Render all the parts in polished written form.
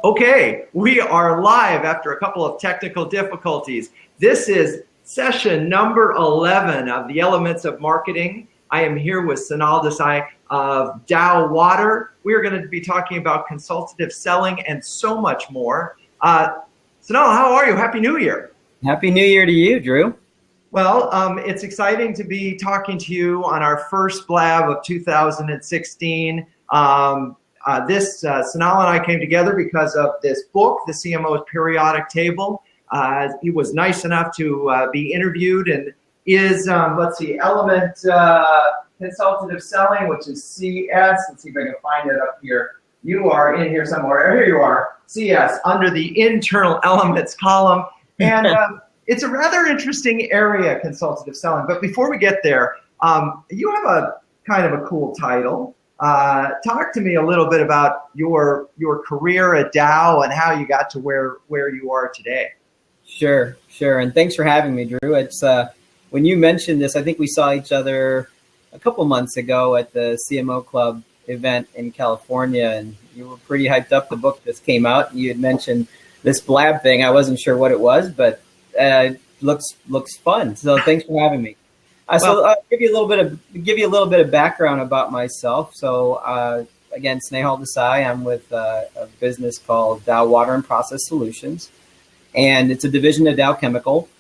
Okay, we are live after a couple of technical difficulties. This is session number 11 of the Elements of Marketing. I am here with Snehal Desai of Dow Water. We are going to be talking about consultative selling and so much more. Snehal, how are you? Happy New Year. Happy New Year to you, Drew. Well, it's exciting to be talking to you on our first blab of 2016. Snehal and I came together because of this book, The CMO's Periodic Table. He was nice enough to be interviewed and is, Element Consultative Selling, which is CS. Let's see if I can find it up here. You are in here somewhere. Here you are, CS, under the internal elements column. And it's a rather interesting area, consultative selling. But before we get there, you have a kind of a cool title. Talk to me a little bit about your career at Dow and how you got to where you are today. Sure. And thanks for having me, Drew. It's when you mentioned this, I think we saw each other a couple months ago at the CMO Club event in California, and you were pretty hyped up. The book just came out, and you had mentioned this blab thing. I wasn't sure what it was, but looks fun. So thanks for having me. So I'll give you a little bit of background about myself. So again, Snehal Desai. I'm with a business called Dow Water Process Solutions, and it's a division of Dow Chemical.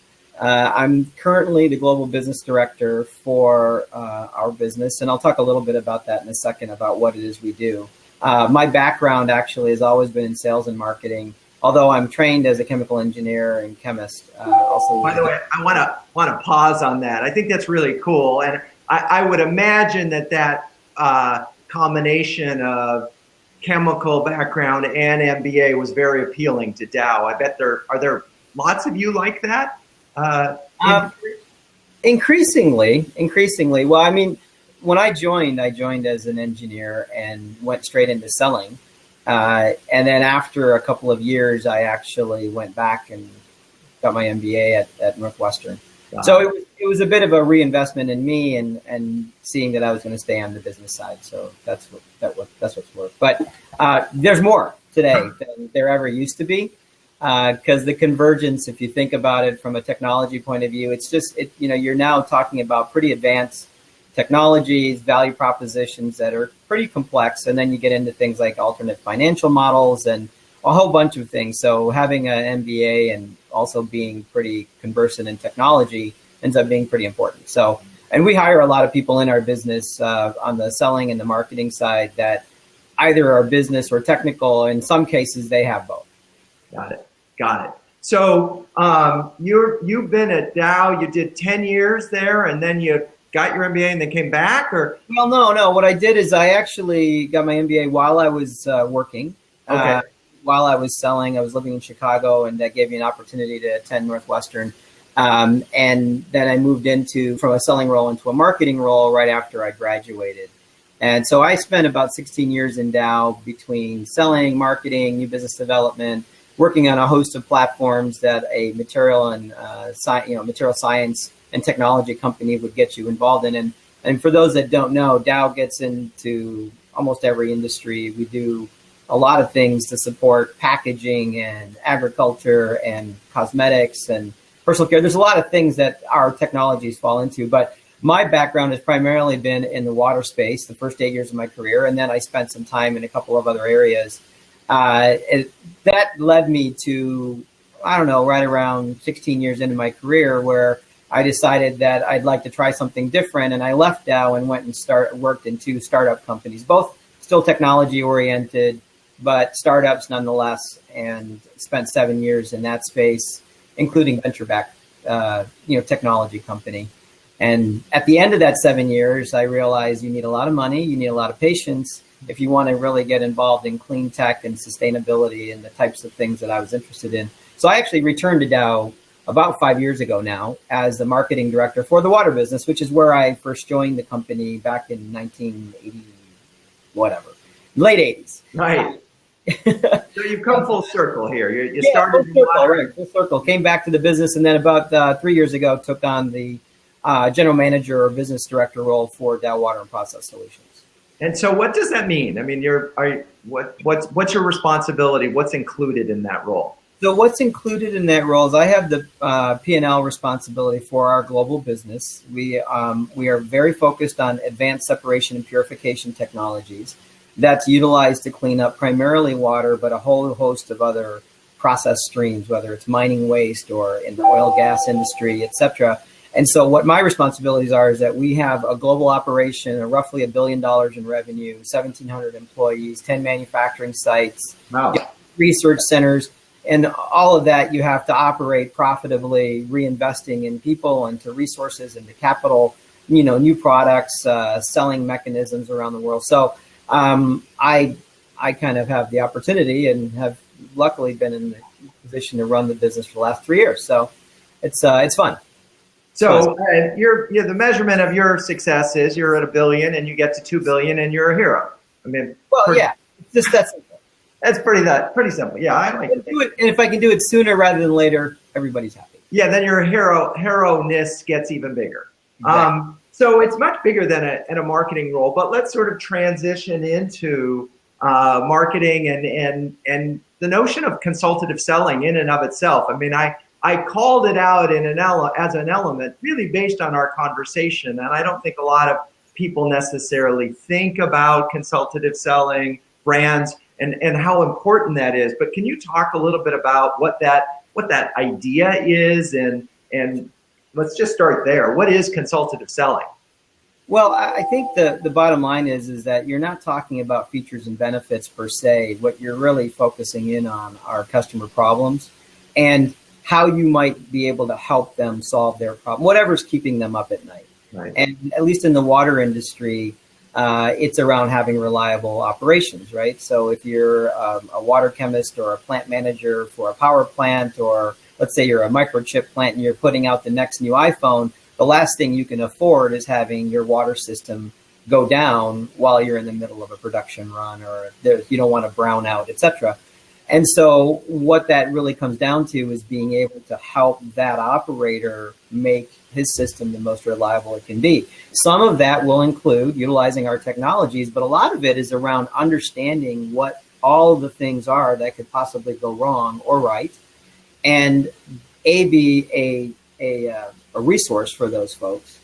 I'm currently the global business director for our business, and I'll talk a little bit about that in a second about what it is we do. My background actually has always been in sales and marketing, although I'm trained as a chemical engineer and chemist. By the way, I want to pause on that. I think that's really cool, and I would imagine that combination of chemical background and MBA was very appealing to Dow. I bet are there lots of you like that? Increasingly. Well, I mean, when I joined as an engineer and went straight into selling. And then after a couple of years, I actually went back and got my MBA at Northwestern. Wow. So it was a bit of a reinvestment in me and seeing that I was going to stay on the business side. So that's what's worked. But there's more today than there ever used to be, because the convergence, if you think about it from a technology point of view, you're now talking about pretty advanced technologies, value propositions that are pretty complex. And then you get into things like alternate financial models and a whole bunch of things. So having an MBA and also being pretty conversant in technology ends up being pretty important. So, and we hire a lot of people in our business on the selling and the marketing side that either are business or technical. In some cases, they have both. Got it. So you've been at Dow, you did 10 years there, and then you got your MBA and then came back, or? Well, no. What I did is I actually got my MBA while I was working. Okay. While I was selling, I was living in Chicago, and that gave me an opportunity to attend Northwestern. And then I moved from a selling role into a marketing role right after I graduated. And so I spent about 16 years in Dow between selling, marketing, new business development, working on a host of platforms that a material science and technology company would get you involved in. And for those that don't know, Dow gets into almost every industry. We do a lot of things to support packaging and agriculture and cosmetics and personal care. There's a lot of things that our technologies fall into, but my background has primarily been in the water space the first 8 years of my career, and then I spent some time in a couple of other areas. That led me to, right around 16 years into my career, where I decided that I'd like to try something different, and I left Dow and went and worked in 2 startup companies, both still technology oriented, but startups nonetheless, and spent 7 years in that space, including venture-backed, technology company. And at the end of that 7 years, I realized you need a lot of money, you need a lot of patience if you want to really get involved in clean tech and sustainability and the types of things that I was interested in. So I actually returned to Dow about 5 years ago now as the marketing director for the water business, which is where I first joined the company back in 1980, late 80s. Right. So you've come full circle here. You started full circle. Came back to the business, and then about 3 years ago took on the general manager or business director role for Dow Water Process Solutions. And so what does that mean? I mean, what's your responsibility? What's included in that role? So what's included in that role is I have the P&L responsibility for our global business. We are very focused on advanced separation and purification technologies that's utilized to clean up primarily water, but a whole host of other process streams, whether it's mining waste or in the oil gas industry, et cetera. And so what my responsibilities are is that we have a global operation, roughly $1 billion in revenue, 1,700 employees, 10 manufacturing sites, wow, research centers, and all of that you have to operate profitably, reinvesting in people, into resources, into capital, new products, selling mechanisms around the world. So I kind of have the opportunity and have luckily been in the position to run the business for the last 3 years. So it's fun. So you're the measurement of your success is you're at $1 billion and you get to $2 billion and you're a hero. I mean, yeah, just that's simple. That's pretty simple. Yeah, I like it. And if I can do it sooner rather than later, everybody's happy. Yeah, then your hero-ness gets even bigger. Exactly. So it's much bigger than a marketing role. But let's sort of transition into marketing and the notion of consultative selling in and of itself. I mean, I called it out as an element really based on our conversation, and I don't think a lot of people necessarily think about consultative selling, brands, and how important that is. But can you talk a little bit about what that idea is, and let's just start there. What is consultative selling? Well, I think the bottom line is that you're not talking about features and benefits per se. What you're really focusing in on are customer problems and how you might be able to help them solve their problem, whatever's keeping them up at night. Right. And at least in the water industry, it's around having reliable operations, right? So if you're a water chemist or a plant manager for a power plant, or let's say you're a microchip plant and you're putting out the next new iPhone, the last thing you can afford is having your water system go down while you're in the middle of a production run, or you don't want to brown out, et cetera. And so what that really comes down to is being able to help that operator make his system the most reliable it can be. Some of that will include utilizing our technologies, but a lot of it is around understanding what all the things are that could possibly go wrong or right, and be a resource for those folks.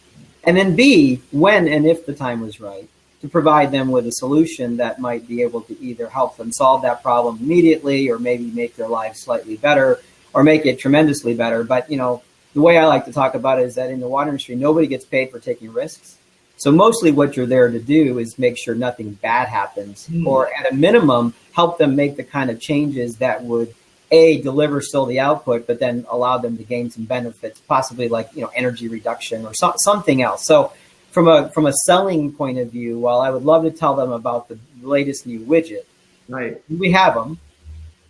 And then B, when and if the time was right, to provide them with a solution that might be able to either help them solve that problem immediately, or maybe make their lives slightly better, or make it tremendously better. But, the way I like to talk about it is that in the water industry, nobody gets paid for taking risks. So mostly what you're there to do is make sure nothing bad happens, or at a minimum, help them make the kind of changes that would deliver still the output, but then allow them to gain some benefits, possibly like, energy reduction or something else. So from a selling point of view, while I would love to tell them about the latest new widget, right, we have them.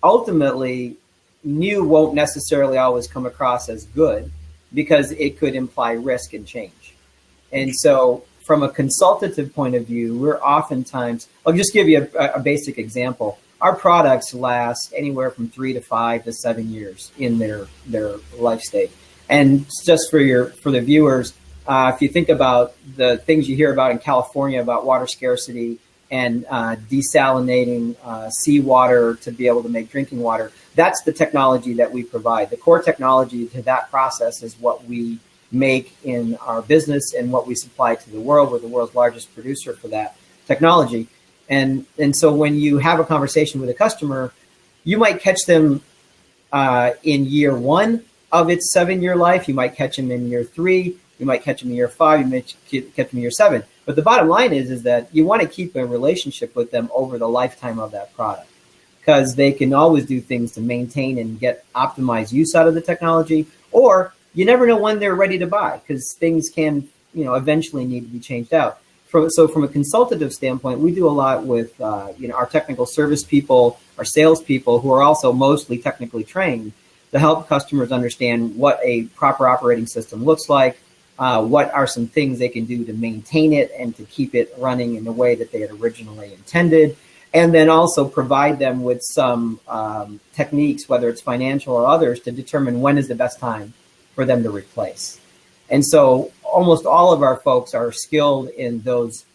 Ultimately, new won't necessarily always come across as good because it could imply risk and change. And so from a consultative point of view, we're oftentimes, I'll just give you a basic example. Our products last anywhere from 3 to 5 to 7 years in their life state. And just for the viewers, if you think about the things you hear about in California about water scarcity and desalinating seawater to be able to make drinking water, that's the technology that we provide. The core technology to that process is what we make in our business and what we supply to the world. We're the world's largest producer for that technology. And so when you have a conversation with a customer, you might catch them in year 1 of its 7-year life. You might catch them in year 3. You might catch them in year 5. You might catch them in year 7. But the bottom line is that you want to keep a relationship with them over the lifetime of that product, because they can always do things to maintain and get optimized use out of the technology, or you never know when they're ready to buy, because things can, eventually need to be changed out. So from a consultative standpoint, we do a lot with, our technical service people, our sales people, who are also mostly technically trained, to help customers understand what a proper operating system looks like, what are some things they can do to maintain it and to keep it running in the way that they had originally intended, and then also provide them with some techniques, whether it's financial or others, to determine when is the best time for them to replace. And so almost all of our folks are skilled in those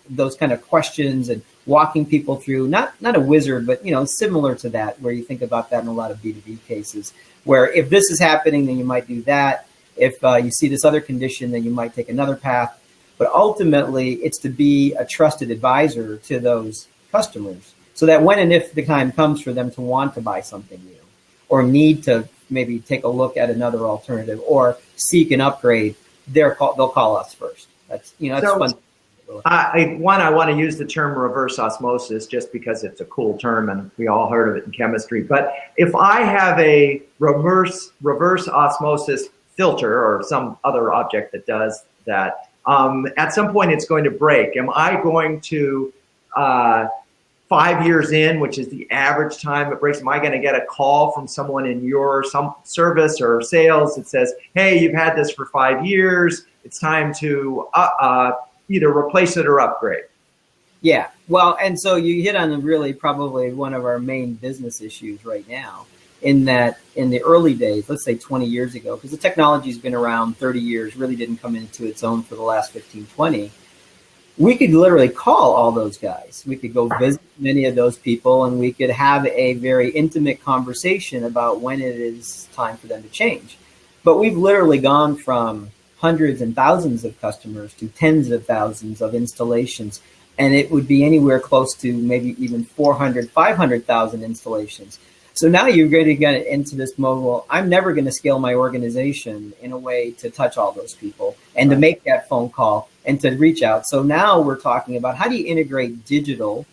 those kind of questions and walking people through, not a wizard, but, similar to that, where you think about that in a lot of B2B cases, where if this is happening, then you might do that. If you see this other condition, then you might take another path. But ultimately, it's to be a trusted advisor to those customers so that when and if the time comes for them to want to buy something new or need to maybe take a look at another alternative or seek an upgrade, they'll call us first. That's fun. I want to use the term reverse osmosis just because it's a cool term and we all heard of it in chemistry. But if I have a reverse osmosis filter or some other object that does that, at some point it's going to break. Am I going to, 5 years in, which is the average time it breaks, am I going to get a call from someone in some service or sales that says, hey, you've had this for 5 years, it's time to either replace it or upgrade? Yeah, well, and so you hit on really probably one of our main business issues right now, in that in the early days, let's say 20 years ago, because the technology's been around 30 years, really didn't come into its own for the last 15, 20, we could literally call all those guys. We could go visit many of those people and we could have a very intimate conversation about when it is time for them to change. But we've literally gone from hundreds and thousands of customers to tens of thousands of installations. And it would be anywhere close to maybe even 400, 500,000 installations. So now you're going to get into this mode, well, I'm never going to scale my organization in a way to touch all those people and to make that phone call and to reach out. So now we're talking about how do you integrate digital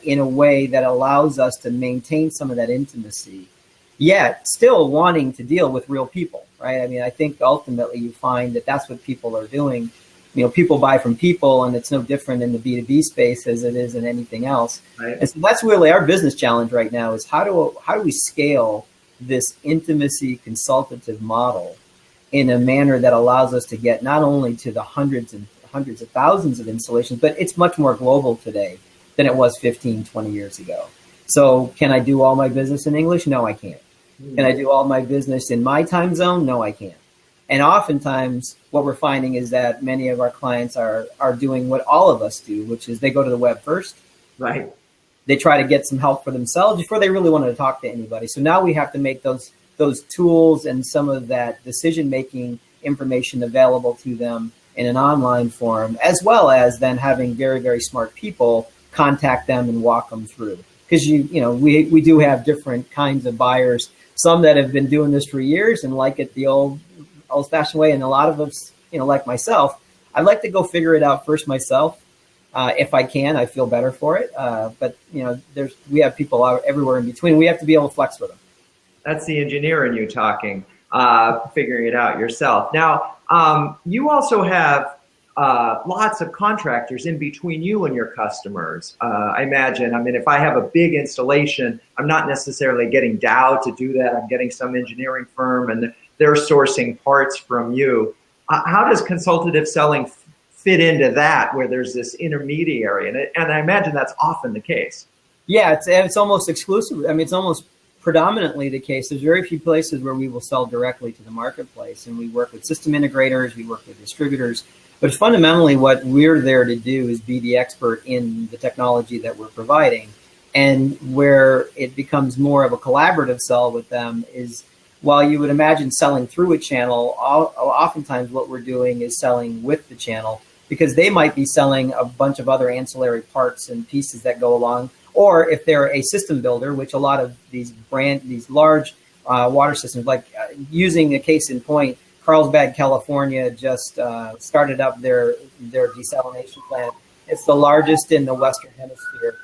in a way that allows us to maintain some of that intimacy, yet still wanting to deal with real people, right? I mean, I think ultimately you find that that's what people are doing. People buy from people, and it's no different in the B2B space as it is in anything else. Right. And so that's really our business challenge right now is how do we scale this intimacy consultative model in a manner that allows us to get not only to the hundreds and hundreds of thousands of installations, but it's much more global today than it was 15, 20 years ago. So can I do all my business in English? No, I can't. Can I do all my business in my time zone? No, I can't. And oftentimes what we're finding is that many of our clients are doing what all of us do, which is they go to the web first. Right. They try to get some help for themselves before they really wanted to talk to anybody. So now we have to make those tools and some of that decision-making information available to them in an online form, as well as then having very, very smart people contact them and walk them through. Because we do have different kinds of buyers, some that have been doing this for years and like it the old-fashioned way, and a lot of us, like myself, I'd like to go figure it out first myself. If I can, I feel better for it. But we have people out everywhere in between. We have to be able to flex with them. That's the engineer in you talking, figuring it out yourself. Now, you also have lots of contractors in between you and your customers. I imagine, if I have a big installation, I'm not necessarily getting Dow to do that. I'm getting some engineering firm and they're sourcing parts from you. How does consultative selling fit into that, where there's this intermediary? And I imagine that's often the case. Yeah, it's almost exclusive. It's almost predominantly the case. There's very few places where we will sell directly to the marketplace, and we work with system integrators, we work with distributors. But fundamentally, what we're there to do is be the expert in the technology that we're providing. And where it becomes more of a collaborative sell with them is, while you would imagine selling through a channel, oftentimes what we're doing is selling with the channel, because they might be selling a bunch of other ancillary parts and pieces that go along. Or if they're a system builder, which a lot of these large water systems, like using a case in point, Carlsbad, California just started up their desalination plant. It's the largest in the Western Hemisphere.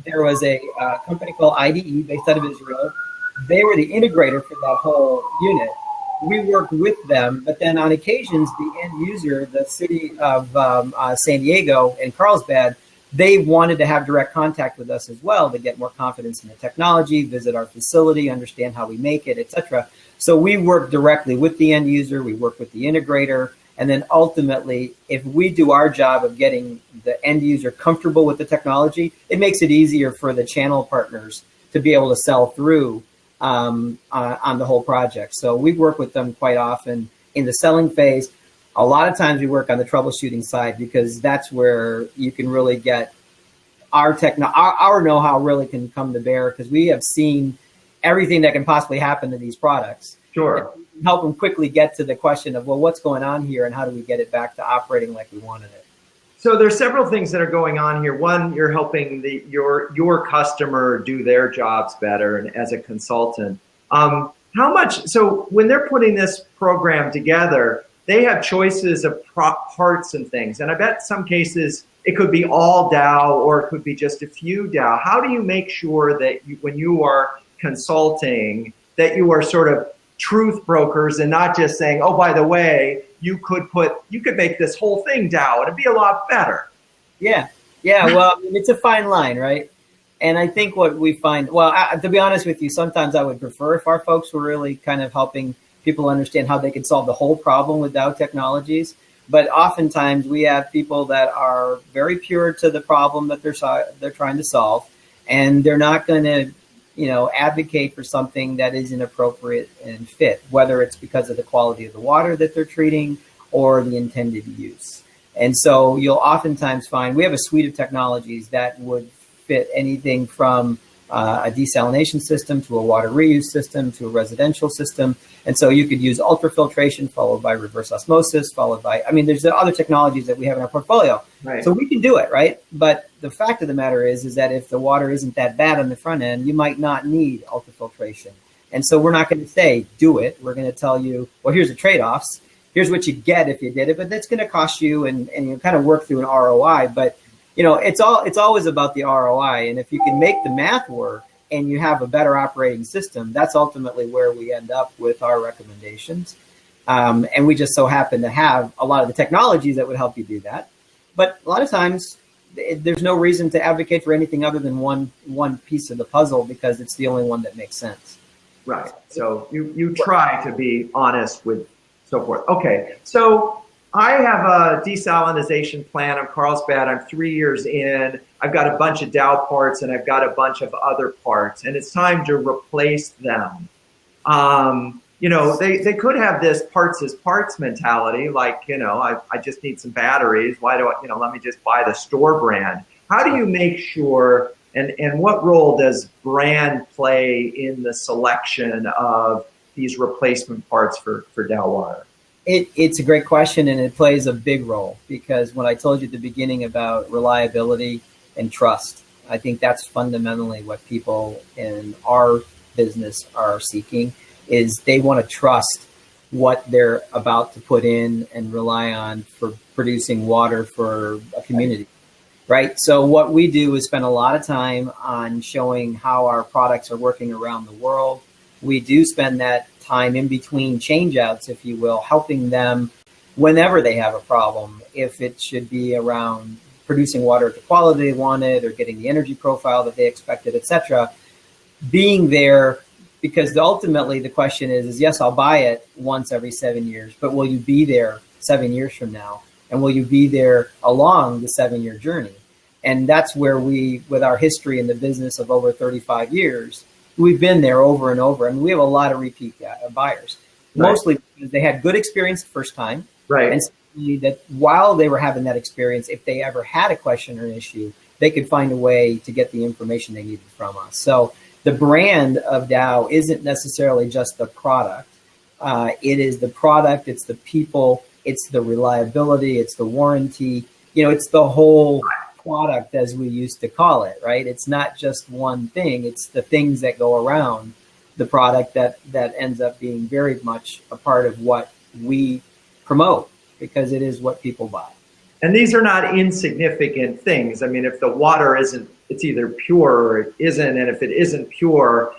There was a company called IDE based out of Israel. They were the integrator for that whole unit. We worked with them, but then on occasions, the end user, the city of San Diego and Carlsbad, they wanted to have direct contact with us as well to get more confidence in the technology, visit our facility, understand how we make it, etc. So we work directly with the end user, we work with the integrator, and then ultimately, if we do our job of getting the end user comfortable with the technology, it makes it easier for the channel partners to be able to sell through on the whole project. So we work with them quite often in the selling phase. A lot of times we work on the troubleshooting side because that's where you can really get our know-how really can come to bear, because we have seen everything that can possibly happen to these products. Sure. Help them quickly get to the question of, well, what's going on here and how do we get it back to operating like we wanted it? So there's several things that are going on here. One, you're helping your customer do their jobs better, and as a consultant. How much, so when they're putting this program together, they have choices of parts and things. And I bet some cases it could be all Dow or it could be just a few Dow. How do you make sure that when you are consulting, that you are sort of truth brokers and not just saying, oh, by the way, you could make this whole thing Dow, it'd be a lot better. Yeah. Well, I mean, it's a fine line, right? And I think what we find, to be honest with you, sometimes I would prefer if our folks were really kind of helping people understand how they could solve the whole problem with Dow technologies. But oftentimes we have people that are very pure to the problem that they're trying to solve, and they're not going to, advocate for something that isn't appropriate and fit, whether it's because of the quality of the water that they're treating or the intended use. And so you'll oftentimes find we have a suite of technologies that would fit anything from a desalination system to a water reuse system to a residential system. And so you could use ultrafiltration followed by reverse osmosis, there's other technologies that we have in our portfolio. Right. So we can do it, right? But the fact of the matter is that if the water isn't that bad on the front end, you might not need ultrafiltration. And so we're not going to say, do it. We're going to tell you, well, here's the trade-offs. Here's what you get if you did it, but that's going to cost you, and you kind of work through an ROI. But it's always about the ROI. And if you can make the math work and you have a better operating system, that's ultimately where we end up with our recommendations. And we just so happen to have a lot of the technologies that would help you do that. But a lot of times there's no reason to advocate for anything other than one piece of the puzzle because it's the only one that makes sense. Right. So you try to be honest with so forth. Okay. So I have a desalinization plant. I'm Carlsbad. I'm 3 years in. I've got a bunch of Dow parts and I've got a bunch of other parts, and it's time to replace them. They could have this parts as parts mentality, like, I just need some batteries. Why do I, let me just buy the store brand. How do you make sure, and what role does brand play in the selection of these replacement parts for Dow Water? It's a great question, and it plays a big role because when I told you at the beginning about reliability and trust, I think that's fundamentally what people in our business are seeking, is they want to trust what they're about to put in and rely on for producing water for a community, right? So what we do is spend a lot of time on showing how our products are working around the world. We do spend that time in between changeouts, if you will, helping them whenever they have a problem, if it should be around producing water at the quality they wanted or getting the energy profile that they expected, etc. Being there, because ultimately the question is yes, I'll buy it once every 7 years, but will you be there 7 years from now? And will you be there along the 7-year journey? And that's where we, with our history in the business of over 35 years, we've been there over and over, and we have a lot of repeat buyers, mostly because they had good experience the first time. Right. And secondly, that while they were having that experience, if they ever had a question or an issue, they could find a way to get the information they needed from us. So the brand of Dow isn't necessarily just the product. It is the product, it's the people, it's the reliability, it's the warranty, it's the whole product, as we used to call it, right? It's not just one thing, it's the things that go around the product that ends up being very much a part of what we promote, because it is what people buy. And these are not insignificant things. I mean, if the water isn't, it's either pure or it isn't, and if it isn't pure,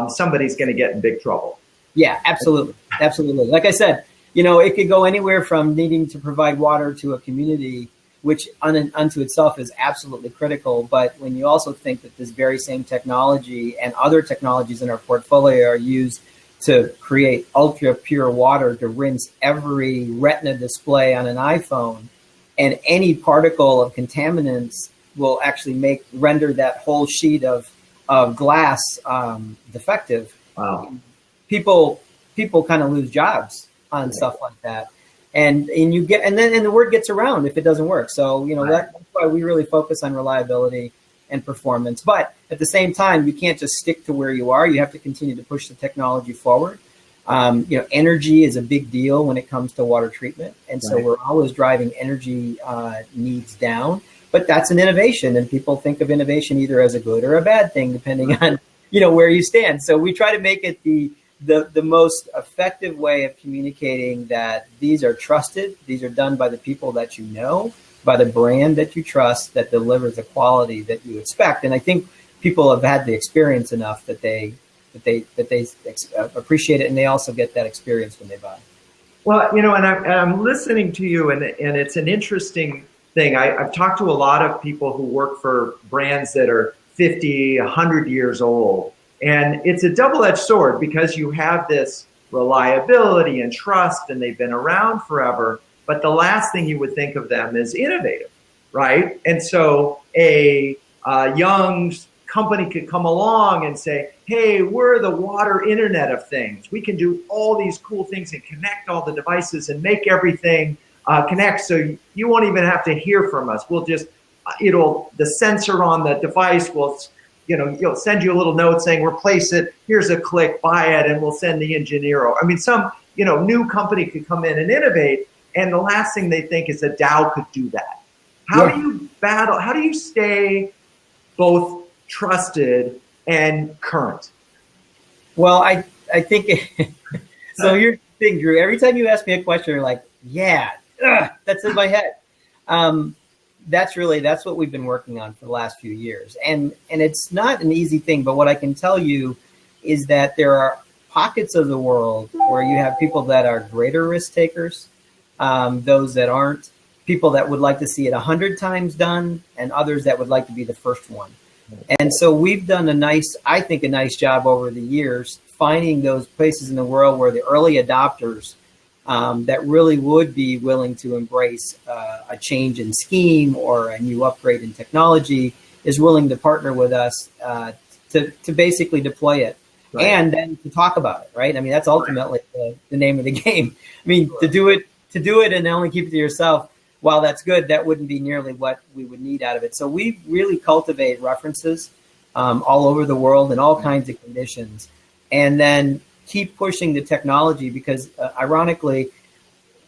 somebody's going to get in big trouble. Yeah, absolutely. Absolutely. Like I said, it could go anywhere from needing to provide water to a community, which unto itself is absolutely critical. But when you also think that this very same technology and other technologies in our portfolio are used to create ultra pure water to rinse every retina display on an iPhone, and any particle of contaminants will actually render that whole sheet of glass defective. Wow. People kind of lose jobs on stuff like that. and you get, and then the word gets around if it doesn't work. So, that's why we really focus on reliability and performance. But at the same time, you can't just stick to where you are. You have to continue to push the technology forward. Energy is a big deal when it comes to water treatment. And so we're always driving energy needs down. But that's an innovation, and people think of innovation either as a good or a bad thing, depending on, where you stand. So we try to make it the most effective way of communicating that these are trusted. These are done by the people that you know, by the brand that you trust, that delivers the quality that you expect. And I think people have had the experience enough that they appreciate it, and they also get that experience when they buy. Well, and I'm listening to you, and it's an interesting thing. I've talked to a lot of people who work for brands that are 50, 100 years old. And it's a double-edged sword because you have this reliability and trust, and they've been around forever. But the last thing you would think of them is innovative, right? And so a young company could come along and say, hey, we're the water internet of things. We can do all these cool things and connect all the devices and make everything connect. So you won't even have to hear from us. We'll just, the sensor on the device will, you'll send you a little note saying, replace it, here's a click, buy it, and we'll send the engineer. I mean, some, new company could come in and innovate, and the last thing they think is that Dow could do that. How do you stay both trusted and current? Well, I think, so here's the thing, Drew, every time you ask me a question, you're like, that's in my head. That's what we've been working on for the last few years. And it's not an easy thing, but what I can tell you is that there are pockets of the world where you have people that are greater risk takers, those that aren't, people that would like to see it 100 times done, and others that would like to be the first one. And so we've done a nice job over the years finding those places in the world where the early adopters that really would be willing to embrace a change in scheme or a new upgrade in technology is willing to partner with us to basically deploy it, and then to talk about it, right? I mean, that's ultimately the name of the game. I mean, to do it and only keep it to yourself, while that's good, that wouldn't be nearly what we would need out of it. So we really cultivate references all over the world in all kinds of conditions, and then keep pushing the technology because ironically,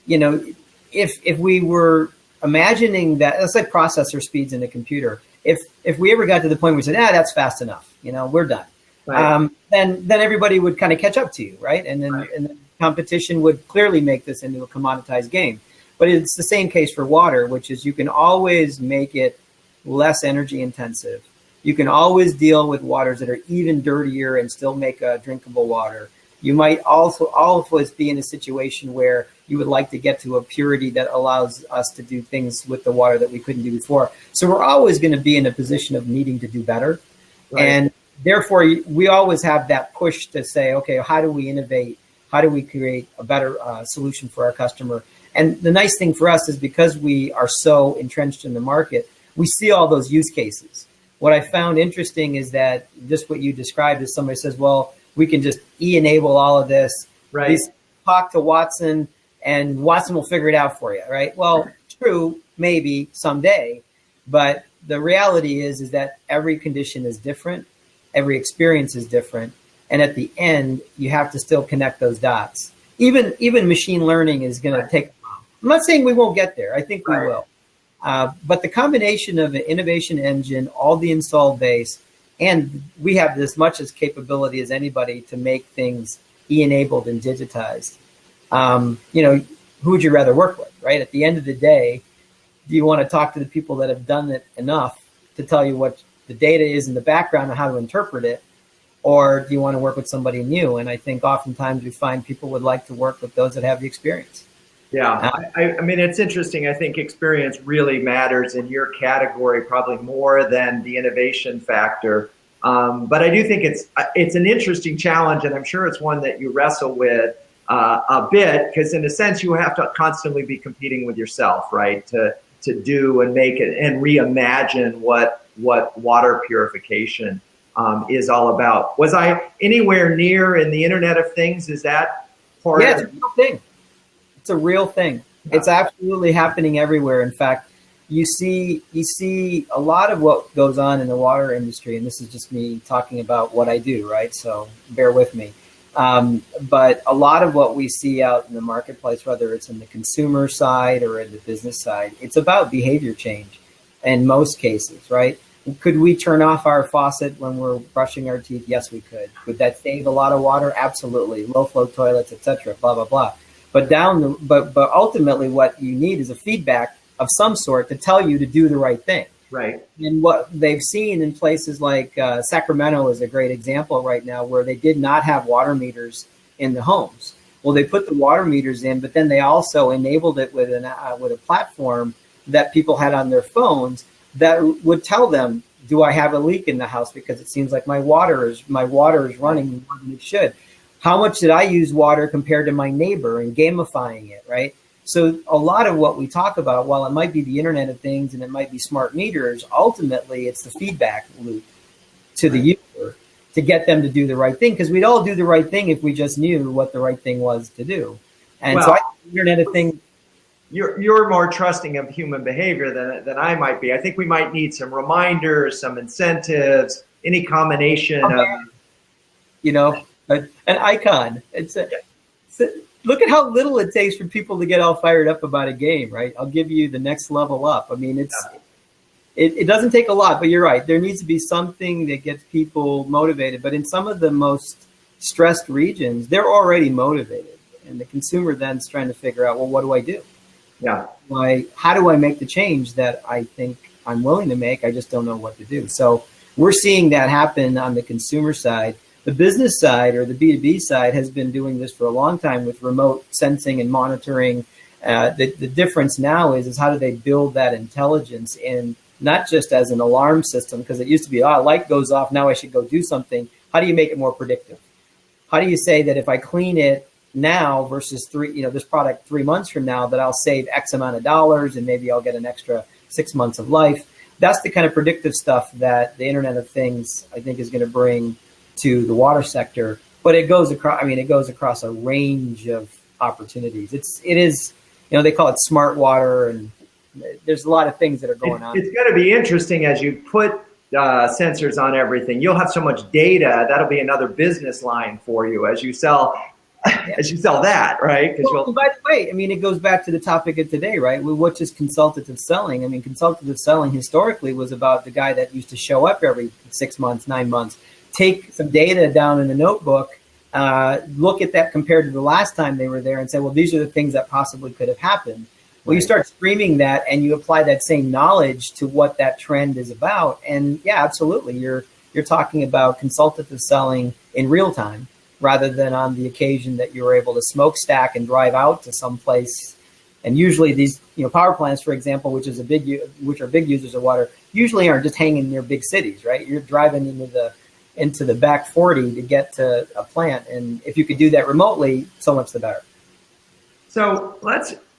if we were imagining that, let's say processor speeds in a computer, if we ever got to the point where we said, that's fast enough, we're done. Right. Then everybody would kind of catch up to you, right? And then competition would clearly make this into a commoditized game. But it's the same case for water, which is you can always make it less energy intensive. You can always deal with waters that are even dirtier and still make drinkable water. You might also always be in a situation where you would like to get to a purity that allows us to do things with the water that we couldn't do before. So we're always going to be in a position of needing to do better. Right. And therefore, we always have that push to say, okay, how do we innovate? How do we create a better solution for our customer? And the nice thing for us is because we are so entrenched in the market, we see all those use cases. What I found interesting is that just what you described is somebody says, well, we can just enable all of this. Right. Just talk to Watson and Watson will figure it out for you, right? Well, true, maybe someday, but the reality is that every condition is different, every experience is different, and at the end, you have to still connect those dots. Even machine learning is going to take. I'm not saying we won't get there. I think we will. But the combination of an innovation engine, all the installed base, and we have as much as capability as anybody to make things e-enabled and digitized. Who would you rather work with, right? At the end of the day, do you want to talk to the people that have done it enough to tell you what the data is in the background and how to interpret it? Or do you want to work with somebody new? And I think oftentimes we find people would like to work with those that have the experience. Yeah, I mean, it's interesting. I think experience really matters in your category, probably more than the innovation factor. But I do think it's an interesting challenge, and I'm sure it's one that you wrestle with a bit, because in a sense you have to constantly be competing with yourself, right? To do and make it and reimagine what water purification is all about. Was I anywhere near in the Internet of Things? Is that part of it? It's a real thing. It's a real thing. It's absolutely happening everywhere. In fact, you see a lot of what goes on in the water industry, and this is just me talking about what I do, right? So bear with me. But a lot of what we see out in the marketplace, whether it's in the consumer side or in the business side, it's about behavior change in most cases, right? Could we turn off our faucet when we're brushing our teeth? Yes, we could. Would that save a lot of water? Absolutely. Low flow toilets, etc. Blah blah blah. But but ultimately, what you need is a feedback of some sort to tell you to do the right thing. Right. And what they've seen in places like Sacramento is a great example right now, where they did not have water meters in the homes. Well, they put the water meters in, but then they also enabled it with a platform that people had on their phones that would tell them, do I have a leak in the house? Because it seems like my water is running more than it should. How much did I use water compared to my neighbor, and gamifying it, right? So a lot of what we talk about, while it might be the Internet of Things and it might be smart meters, ultimately it's the feedback loop to the user to get them to do the right thing. Because we'd all do the right thing if we just knew what the right thing was to do. And so I think the Internet of Things. You're more trusting of human behavior than I might be. I think we might need some reminders, some incentives, any combination of, an icon. Look at how little it takes for people to get all fired up about a game, right? I'll give you the next level up. I mean, it doesn't take a lot, but you're right. There needs to be something that gets people motivated. But in some of the most stressed regions, they're already motivated, and the consumer then is trying to figure out, well, what do I do? Yeah. How do I make the change that I think I'm willing to make? I just don't know what to do. So we're seeing that happen on the consumer side. The business side, or the B2B side, has been doing this for a long time with remote sensing and monitoring. The difference now is how do they build that intelligence in, not just as an alarm system, because it used to be, light goes off, now I should go do something. How do you make it more predictive? How do you say that if I clean it now versus this product 3 months from now, that I'll save X amount of dollars and maybe I'll get an extra 6 months of life? That's the kind of predictive stuff that the Internet of Things, I think, is going to bring to the water sector. But it goes across a range of opportunities. It is, they call it smart water, and there's a lot of things that are going on. It's going to be interesting as you put sensors on everything. You'll have so much data. That'll be another business line for you as you sell. As you sell that, right? By the way, it goes back to the topic of today, right? What is consultative selling? Consultative selling historically was about the guy that used to show up every 6 months, 9 months, take some data down in a notebook, look at that compared to the last time they were there and say, well, these are the things that possibly could have happened. Well, you start streaming that and you apply that same knowledge to what that trend is about. And yeah, absolutely. You're talking about consultative selling in real time, rather than on the occasion that you were able to smokestack and drive out to some place. And usually these, power plants, for example, which are big users of water, usually aren't just hanging near big cities, right? You're driving into the back 40 to get to a plant. And if you could do that remotely, so much the better. So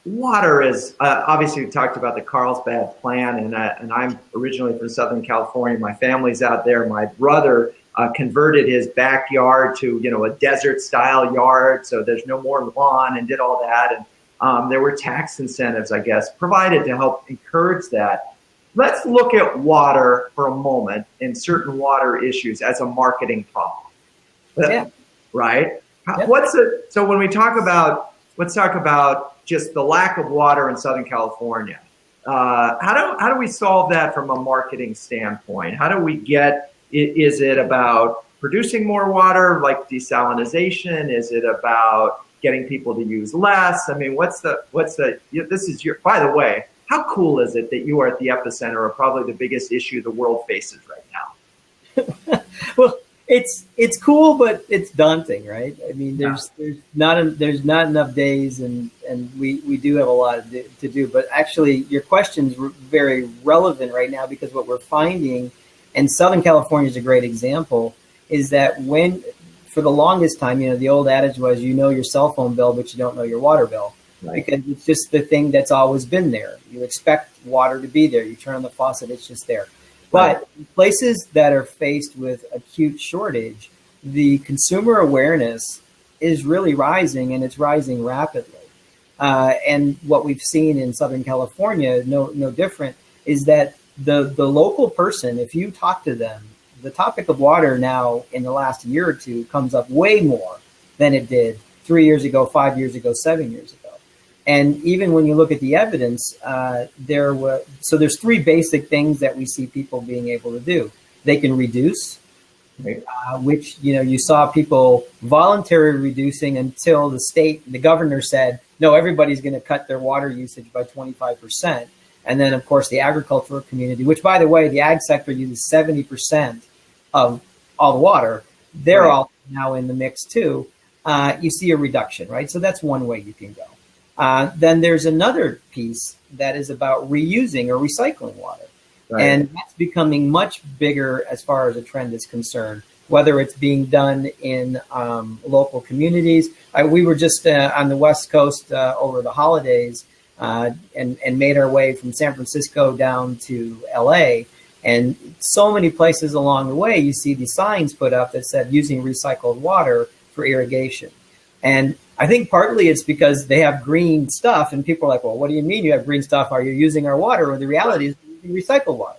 water is, obviously we talked about the Carlsbad plant, and I'm originally from Southern California. My family's out there. My brother converted his backyard to, a desert style yard. So there's no more lawn, and did all that. And there were tax incentives, I guess, provided to help encourage that. Let's look at water for a moment and certain water issues as a marketing problem. Yeah. Right? Yeah. So when we let's talk about just the lack of water in Southern California. How do we solve that from a marketing standpoint? How do we is it about producing more water, like desalination? Is it about getting people to use less? By the way, how cool is it that you are at the epicenter of probably the biggest issue the world faces right now? Well, it's cool, but it's daunting, right? There's not enough days, and we do have a lot to do. But actually, your question's very relevant right now, because what we're finding, and Southern California is a great example, is that for the longest time, the old adage was, your cell phone bill, but you don't know your water bill. Right. Because it's just the thing that's always been there. You expect water to be there. You turn on the faucet, it's just there. But in places that are faced with acute shortage, the consumer awareness is really rising, and it's rising rapidly. And what we've seen in Southern California, no different, is that the local person, if you talk to them, the topic of water now in the last year or two comes up way more than it did 3 years ago, 5 years ago, 7 years ago. And even when you look at the evidence, there's three basic things that we see people being able to do. They can reduce, which, you saw people voluntarily reducing until the governor said, no, everybody's going to cut their water usage by 25%. And then, of course, the agricultural community, which, by the way, the ag sector uses 70% of all the water. They're all now in the mix, too. You see a reduction, right? So that's one way you can go. Then there's another piece that is about reusing or recycling water. Right. And that's becoming much bigger as far as a trend is concerned, whether it's being done in local communities. We were just on the West Coast over the holidays and made our way from San Francisco down to LA. And so many places along the way, you see these signs put up that said using recycled water for irrigation. And I think partly it's because they have green stuff and people are like, well, what do you mean you have green stuff? Are you using our water? Or the reality is recycled water.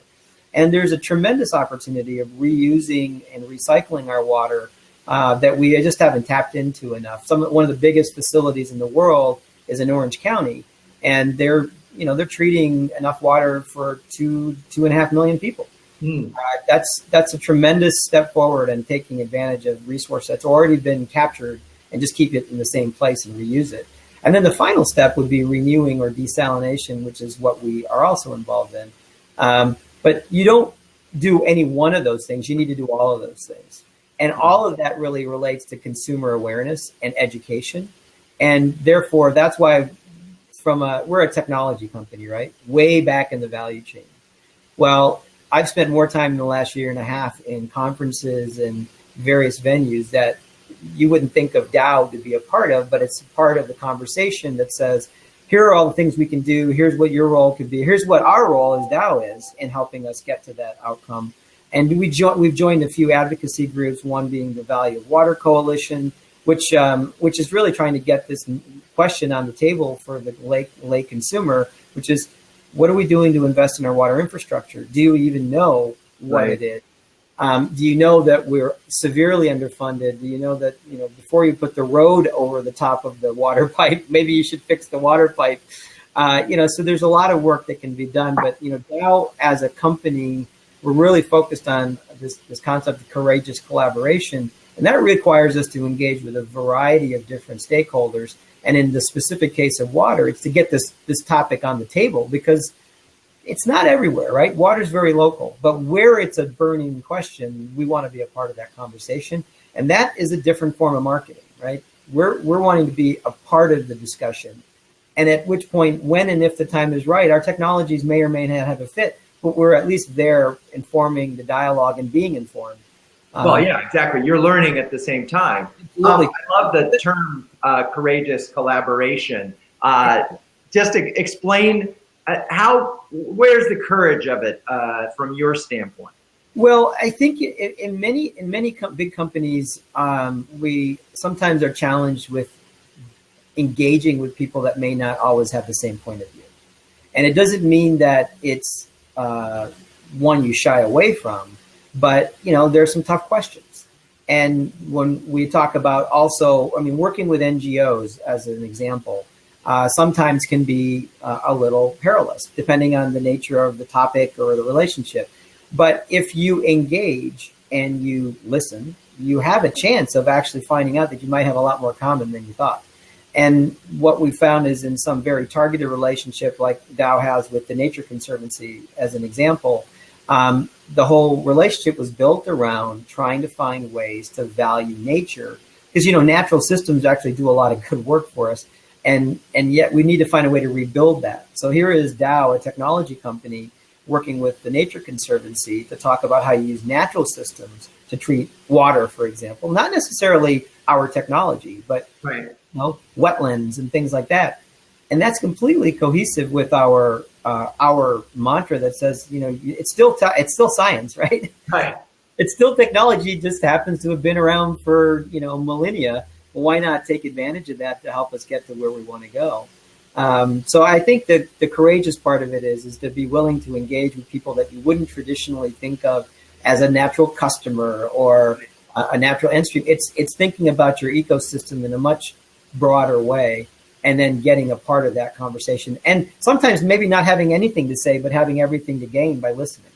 And there's a tremendous opportunity of reusing and recycling our water that we just haven't tapped into enough. One of the biggest facilities in the world is in Orange County, and they're treating enough water for 2.5 million people. That's a tremendous step forward and taking advantage of resource that's already been captured and just keep it in the same place and reuse it. And then the final step would be renewing or desalination, which is what we are also involved in. But you don't do any one of those things. You need to do all of those things. And all of that really relates to consumer awareness and education. And therefore, that's why we're a technology company, right? Way back in the value chain. Well, I've spent more time in the last year and a half in conferences and various venues that you wouldn't think of Dow to be a part of, but it's part of the conversation that says, here are all the things we can do. Here's what your role could be. Here's what our role as Dow is in helping us get to that outcome. And we've joined a few advocacy groups, one being the Value of Water Coalition, which is really trying to get this question on the table for the lay consumer, which is, what are we doing to invest in our water infrastructure? Do you even know what it is? Do you know that we're severely underfunded? Do you know that, before you put the road over the top of the water pipe, maybe you should fix the water pipe? So there's a lot of work that can be done. But, Dow as a company, we're really focused on this concept of courageous collaboration. And that requires us to engage with a variety of different stakeholders. And in the specific case of water, it's to get this topic on the table, because it's not everywhere, right? Water is very local, but where it's a burning question, we want to be a part of that conversation. And that is a different form of marketing, right? We're wanting to be a part of the discussion. And at which point, when and if the time is right, our technologies may or may not have a fit, but we're at least there informing the dialogue and being informed. Well, yeah, exactly. You're learning at the same time. I love the term courageous collaboration. Just to explain where's the courage of it from your standpoint? Well, I think in many big companies, we sometimes are challenged with engaging with people that may not always have the same point of view. And it doesn't mean that it's one you shy away from, but there's some tough questions. And when we talk about also, working with NGOs as an example, sometimes can be a little perilous, depending on the nature of the topic or the relationship. But if you engage and you listen, you have a chance of actually finding out that you might have a lot more common than you thought. And what we found is in some very targeted relationship, like Dow has with the Nature Conservancy, as an example, the whole relationship was built around trying to find ways to value nature, because natural systems actually do a lot of good work for us. And yet we need to find a way to rebuild that. So here is Dow, a technology company, working with the Nature Conservancy to talk about how you use natural systems to treat water, for example. Not necessarily our technology, but wetlands and things like that. And that's completely cohesive with our mantra that says, it's still science, right? Right. It's still technology, just happens to have been around for millennia. Well, why not take advantage of that to help us get to where we want to go? So I think that the courageous part of it is to be willing to engage with people that you wouldn't traditionally think of as a natural customer or a natural end stream. It's thinking about your ecosystem in a much broader way, and then getting a part of that conversation. And sometimes maybe not having anything to say, but having everything to gain by listening.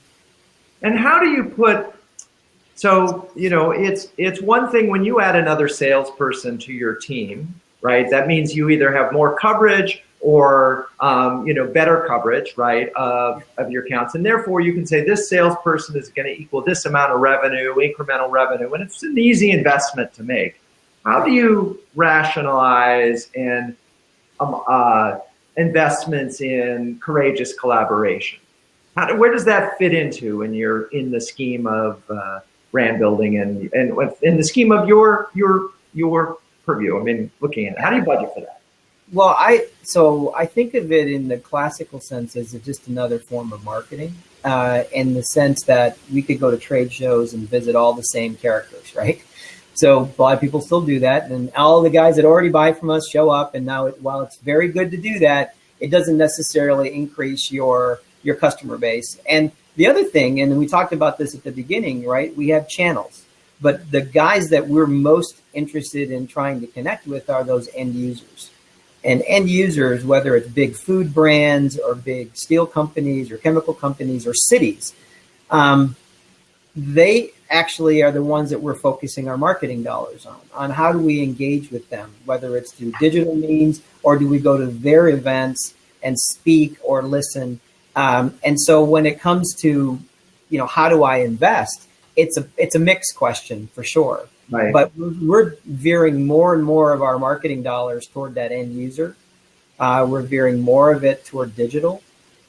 And how do you put, so, it's one thing when you add another salesperson to your team, right? That means you either have more coverage or, better coverage, right, of your accounts. And therefore you can say this salesperson is going to equal this amount of revenue, incremental revenue, and it's an easy investment to make. How do you rationalize and investments in courageous collaboration? Where does that fit into when you're in the scheme of brand building and in the scheme of your purview? I mean, looking at it, how do you budget for that? Well, I think of it in the classical sense as just another form of marketing, in the sense that we could go to trade shows and visit all the same characters, right? So a lot of people still do that, and all the guys that already buy from us show up. And now, while it's very good to do that, it doesn't necessarily increase your customer base. And the other thing, and we talked about this at the beginning, right? We have channels, but the guys that we're most interested in trying to connect with are those end users. And end users, whether it's big food brands or big steel companies or chemical companies or cities, they actually are the ones that we're focusing our marketing dollars on how do we engage with them, whether it's through digital means or do we go to their events and speak or listen. And so when it comes to, how do I invest, it's a mixed question for sure. Right. But we're veering more and more of our marketing dollars toward that end user. We're veering more of it toward digital.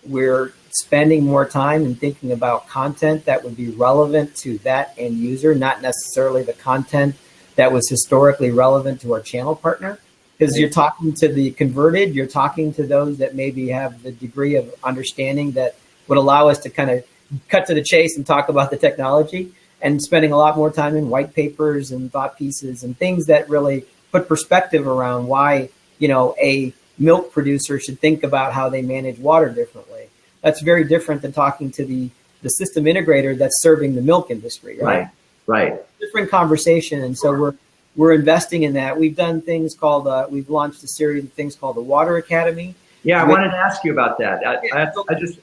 We're spending more time and thinking about content that would be relevant to that end user, not necessarily the content that was historically relevant to our channel partner. Because you're talking to the converted, you're talking to those that maybe have the degree of understanding that would allow us to kind of cut to the chase and talk about the technology, and spending a lot more time in white papers and thought pieces and things that really put perspective around why, a milk producer should think about how they manage water differently. That's very different than talking to the system integrator that's serving the milk industry, right? Right. Different conversation. And so we're investing in that. We've done things called, we've launched a series of things called the Water Academy. Yeah, I wanted to ask you about that.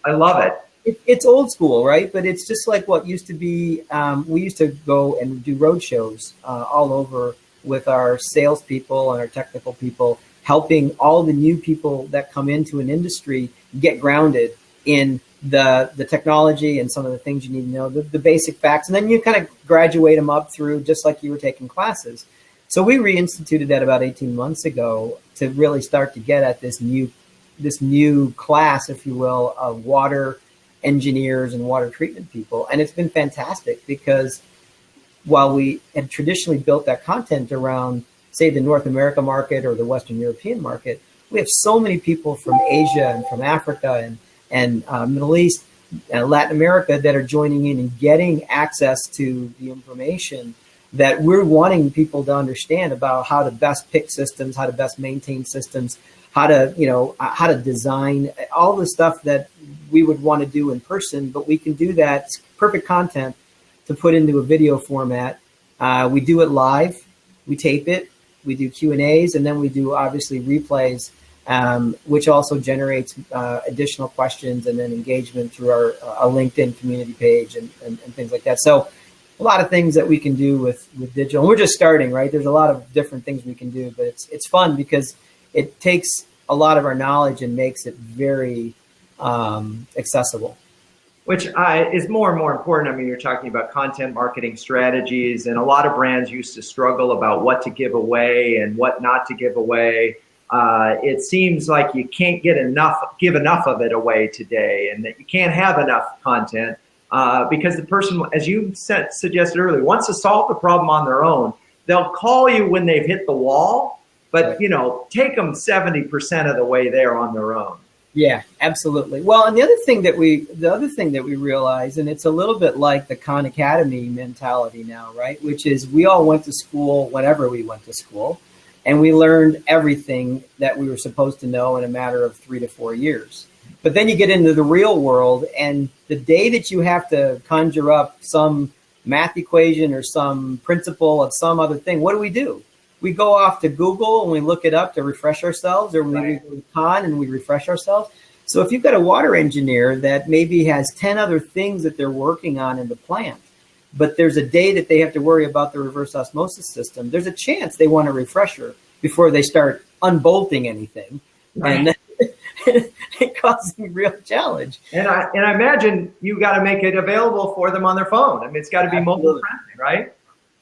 I love it. It's old school, right? But it's just like what used to be. We used to go and do road shows all over with our salespeople and our technical people, helping all the new people that come into an industry get grounded in the technology and some of the things you need to know, the basic facts. And then you kind of graduate them up through just like you were taking classes. So we reinstituted that about 18 months ago to really start to get at this new class, if you will, of water engineers and water treatment people. And it's been fantastic because while we had traditionally built that content around, say, the North America market or the Western European market, we have so many people from Asia and from Africa and Middle East and Latin America that are joining in and getting access to the information that we're wanting people to understand about how to best pick systems, how to best maintain systems, how to design all the stuff that we would want to do in person, but we can do that. It's perfect content to put into a video format. We do it live, we tape it, we do Q&As, and then we do obviously replays, which also generates additional questions and then engagement through our LinkedIn community page and things like that. So a lot of things that we can do with digital. And we're just starting, right? There's a lot of different things we can do, but it's fun because it takes a lot of our knowledge and makes it very accessible. Which is more and more important. I mean, you're talking about content marketing strategies, and a lot of brands used to struggle about what to give away and what not to give away. It seems like you can't give enough of it away today, and that you can't have enough content because the person, as you suggested earlier, wants to solve the problem on their own. They'll call you when they've hit the wall, but take them 70% of the way there on their own. Yeah, absolutely. Well, and the other thing that we realize, and it's a little bit like the Khan Academy mentality now, right? Which is we all went to school whenever we went to school. and we learned everything that we were supposed to know in a matter of 3 to 4 years. But then you get into the real world, and the day that you have to conjure up some math equation or some principle of some other thing, what do? We go off to Google and we look it up to refresh ourselves, or maybe we go to Khan and we refresh ourselves. So if you've got a water engineer that maybe has 10 other things that they're working on in the plant, but there's a day that they have to worry about the reverse osmosis system, there's a chance they want a refresher before they start unbolting anything. Right. And it causes a real challenge. And I imagine you got to make it available for them on their phone. I mean, it's got to be mobile friendly, right?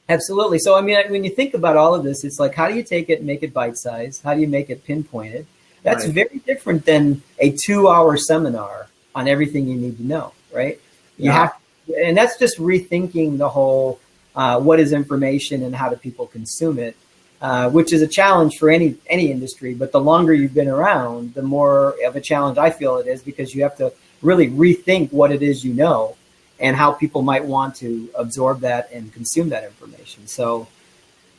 Absolutely. So, I mean, when you think about all of this, it's like, how do you take it and make it bite-sized? How do you make it pinpointed? That's very different than a 2-hour seminar on everything you need to know, right? You have, and that's just rethinking the whole what is information and how do people consume it, which is a challenge for any industry. But the longer you've been around, the more of a challenge I feel it is, because you have to really rethink what it is you know and how people might want to absorb that and consume that information. So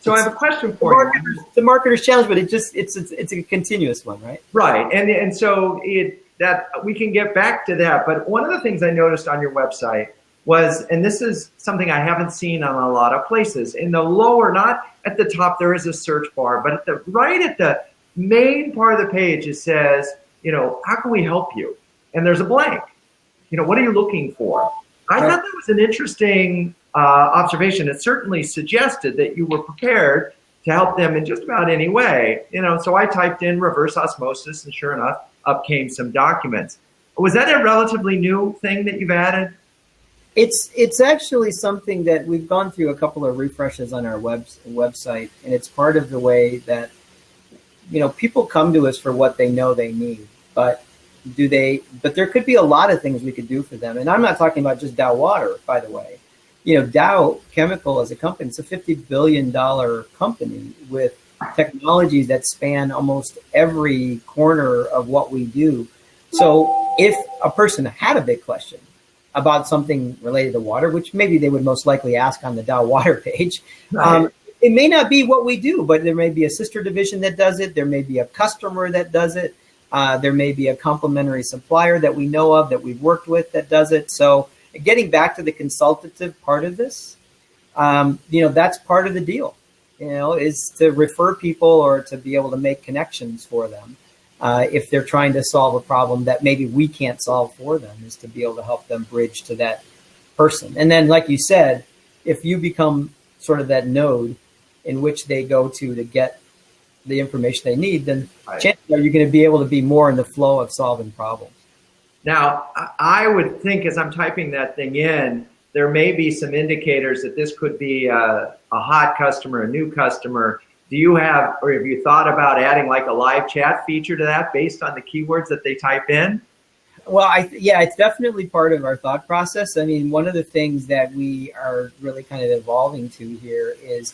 I have a question for you. The marketer's challenge, but it's a continuous one, right? Right, and so that we can get back to that. But one of the things I noticed on your website was, and this is something I haven't seen on a lot of places, in the lower, not at the top, there is a search bar, but at the main part of the page, it says, how can we help you? And there's a blank. What are you looking for? I thought that was an interesting observation. It certainly suggested that you were prepared to help them in just about any way. So I typed in reverse osmosis, and sure enough, up came some documents. Was that a relatively new thing that you've added? It's actually something that we've gone through a couple of refreshes on our website, and it's part of the way that people come to us for what they know they need, but there could be a lot of things we could do for them. And I'm not talking about just Dow Water, by the way. Dow Chemical as a company, it's a $50 billion company with technologies that span almost every corner of what we do. So if a person had a big question about something related to water, which maybe they would most likely ask on the Dow Water page, it may not be what we do, but there may be a sister division that does it. There may be a customer that does it. There may be a complementary supplier that we know of, that we've worked with, that does it. So getting back to the consultative part of this, that's part of the deal, is to refer people or to be able to make connections for them. If they're trying to solve a problem that maybe we can't solve for them, is to be able to help them bridge to that person. And then, like you said, if you become sort of that node in which they go to get the information they need, then chances are you're going to be able to be more in the flow of solving problems. Now, I would think as I'm typing that thing in, there may be some indicators that this could be a hot customer, a new customer. Do you have, or have you thought about adding like a live chat feature to that based on the keywords that they type in? Well, it's definitely part of our thought process. I mean, one of the things that we are really kind of evolving to here is,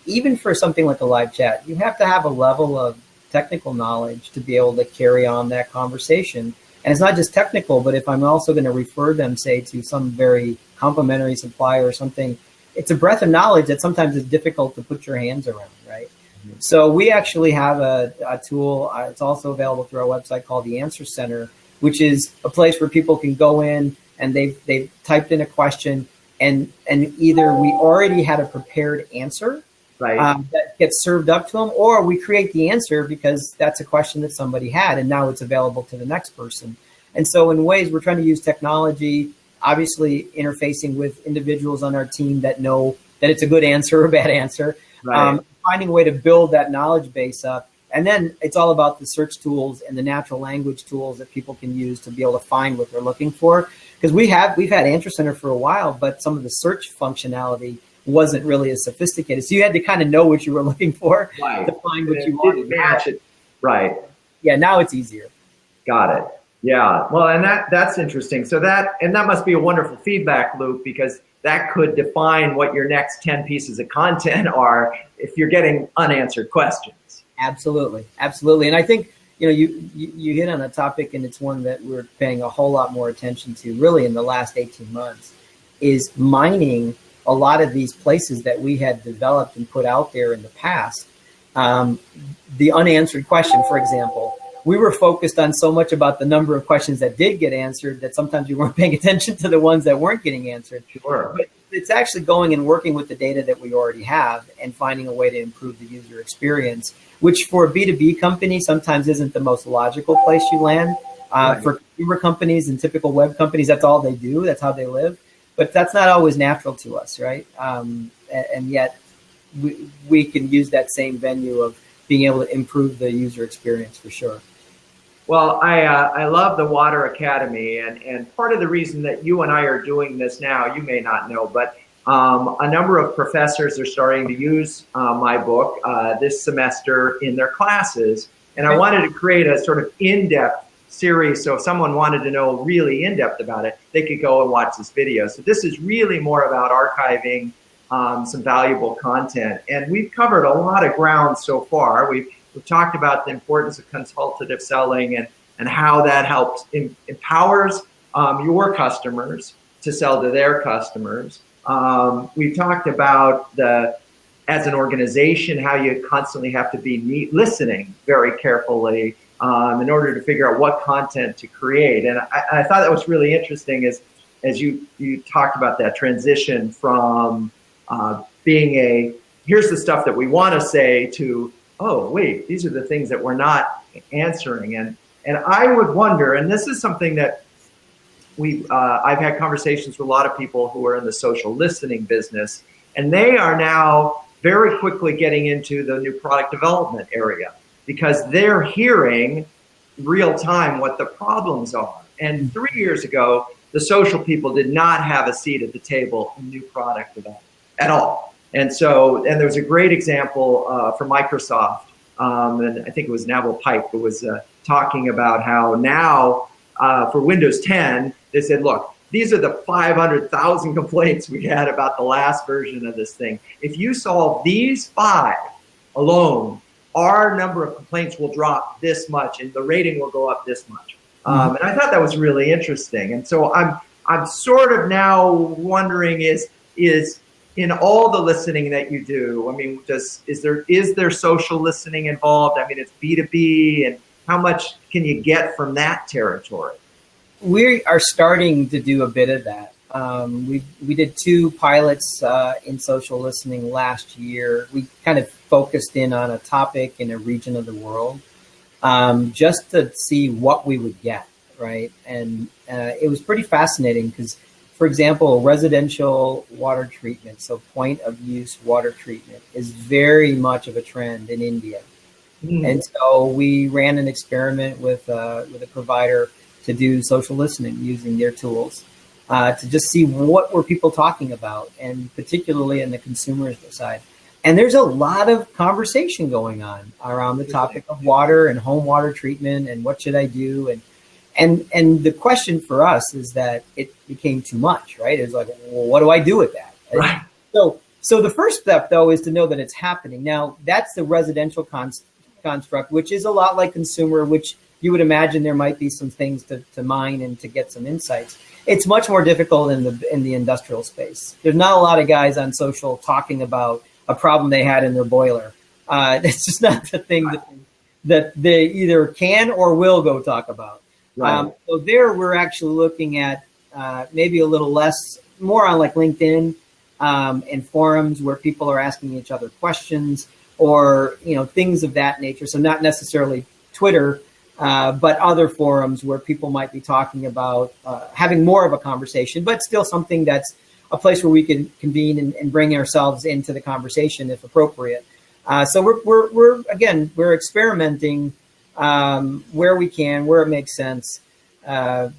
even for something like a live chat, you have to have a level of technical knowledge to be able to carry on that conversation. And it's not just technical, but if I'm also going to refer them, say, to some very complementary supplier or something, it's a breadth of knowledge that sometimes is difficult to put your hands around, right? Mm-hmm. So we actually have a tool. It's also available through our website called the Answer Center, which is a place where people can go in and they've typed in a question, and either we already had a prepared answer that gets served up to them, or we create the answer because that's a question that somebody had, and now it's available to the next person. And so in ways, we're trying to use technology, obviously interfacing with individuals on our team that know that it's a good answer or a bad answer, finding a way to build that knowledge base up. And then it's all about the search tools and the natural language tools that people can use to be able to find what they're looking for. Because we've had Answer Center for a while, but some of the search functionality wasn't really as sophisticated. So you had to kind of know what you were looking for to find what you wanted. Match it. Right. Yeah, now it's easier. Got it. Yeah. Well, and that's interesting. So that must be a wonderful feedback loop, because that could define what your next 10 pieces of content are if you're getting unanswered questions. Absolutely. Absolutely. And I think, you hit on a topic, and it's one that we're paying a whole lot more attention to really in the last 18 months, is mining a lot of these places that we had developed and put out there in the past the unanswered question, for example. We were focused on so much about the number of questions that did get answered that sometimes we weren't paying attention to the ones that weren't getting answered. Sure. But it's actually going and working with the data that we already have and finding a way to improve the user experience, which for a B2B company sometimes isn't the most logical place you land. Right. For consumer companies and typical web companies, that's all they do. That's how they live. But that's not always natural to us, right? And yet we can use that same venue of being able to improve the user experience for sure. Well, I love the Water Academy, and part of the reason that you and I are doing this now, you may not know, but a number of professors are starting to use my book this semester in their classes, and I wanted to create a sort of in-depth series, so if someone wanted to know really in-depth about it, they could go and watch this video. So this is really more about archiving some valuable content, and we've covered a lot of ground so far. We've talked about the importance of consultative selling and how that helps empowers your customers to sell to their customers. We've talked about as an organization, how you constantly have to be listening very carefully in order to figure out what content to create. And I thought that was really interesting as you talked about that transition from being here's the stuff that we want to say to, oh, wait, these are the things that we're not answering. And I would wonder, and this is something that I've had conversations with a lot of people who are in the social listening business, and they are now very quickly getting into the new product development area because they're hearing real time what the problems are. And 3 years ago, the social people did not have a seat at the table in new product development at all. And there was a great example for Microsoft, and I think it was Naval Pike who was talking about how now for Windows 10, they said, look, these are the 500,000 complaints we had about the last version of this thing. If you solve these 5 alone, our number of complaints will drop this much and the rating will go up this much. And I thought that was really interesting. And so I'm sort of now wondering is in all the listening that you do, I mean, is there social listening involved? I mean, it's B2B, and how much can you get from that territory? We are starting to do a bit of that. We did 2 pilots in social listening last year. We kind of focused in on a topic in a region of the world just to see what we would get, right? And it was pretty fascinating because, for example, residential water treatment, so point of use water treatment, is very much of a trend in India. And so we ran an experiment with a provider to do social listening using their tools to just see what were people talking about, and particularly in the consumer side. And there's a lot of conversation going on around the topic of water and home water treatment and what should I do. And the question for us is that it became too much, right? It's like, well, what do I do with that? Right. So the first step, though, is to know that it's happening. Now, that's the residential construct, which is a lot like consumer, which you would imagine there might be some things to mine and to get some insights. It's much more difficult in the industrial space. There's not a lot of guys on social talking about a problem they had in their boiler. It's just not the thing that they either can or will go talk about. Right. So there we're actually looking at maybe a little less, more on like LinkedIn and forums where people are asking each other questions or, things of that nature. So not necessarily Twitter, but other forums where people might be talking about having more of a conversation, but still something that's a place where we can convene and bring ourselves into the conversation if appropriate. So we're experimenting where we can, where it makes sense,